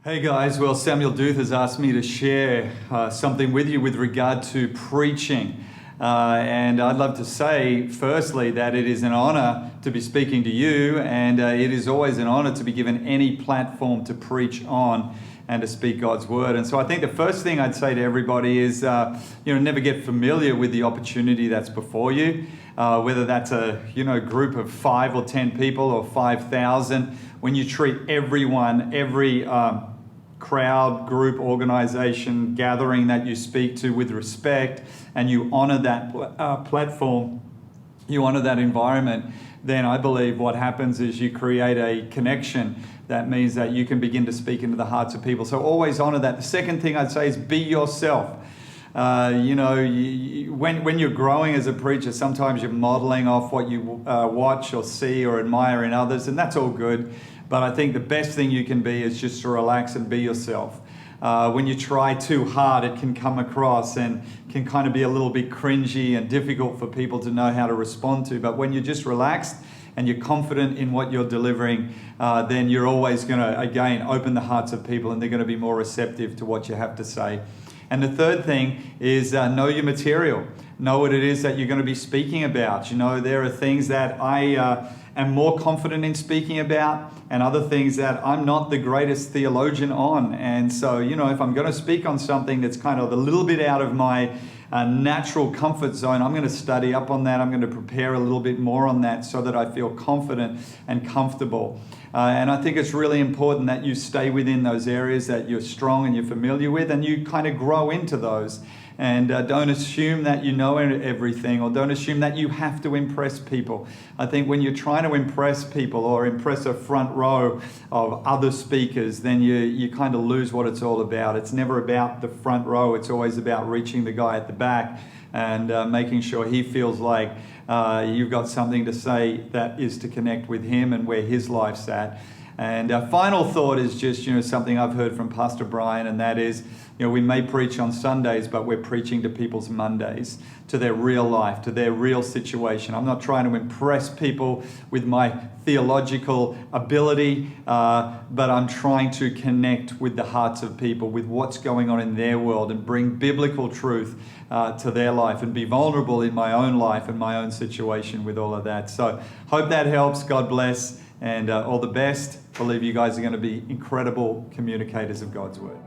Hey guys, well, Samuel Duth has asked me to share something with you with regard to preaching. And I'd love to say, firstly, that it is an honor to be speaking to you, and it is always an honor to be given any platform to preach on and to speak God's word. And so I think the first thing I'd say to everybody is, never get familiar with the opportunity that's before you, whether that's a group of 5 or 10 people or 5,000. When you treat everyone, every crowd, group, organization, gathering that you speak to with respect, and you honor that platform, you honor that environment, then I believe what happens is you create a connection that means that you can begin to speak into the hearts of people. So always honor that. The second thing I'd say is be yourself. When you're growing as a preacher, sometimes you're modeling off what you watch or see or admire in others, and that's all good. But I think the best thing you can be is just to relax and be yourself. When you try too hard, it can come across and can kind of be a little bit cringy and difficult for people to know how to respond to. But when you're just relaxed and you're confident in what you're delivering, then you're always going to, again, open the hearts of people, and they're going to be more receptive to what you have to say. And the third thing is know your material. Know what it is that you're going to be speaking about. There are things that I am more confident in speaking about, and other things that I'm not the greatest theologian on. And so, if I'm going to speak on something that's kind of a little bit out of my natural comfort zone, I'm going to study up on that. I'm going to prepare a little bit more on that so that I feel confident and comfortable. And I think it's really important that you stay within those areas that you're strong and you're familiar with, and you kind of grow into those. And don't assume that you know everything, or don't assume that you have to impress people. I think when you're trying to impress people or impress a front row of other speakers, then you kind of lose what it's all about. It's never about the front row. It's always about reaching the guy at the back and making sure he feels like you've got something to say that is to connect with him and where his life's at. And our final thought is just, something I've heard from Pastor Brian, and that is, we may preach on Sundays, but we're preaching to people's Mondays, to their real life, to their real situation. I'm not trying to impress people with my theological ability, but I'm trying to connect with the hearts of people, with what's going on in their world, and bring biblical truth to their life, and be vulnerable in my own life and my own situation with all of that. So hope that helps. God bless, and all the best. I believe you guys are going to be incredible communicators of God's word.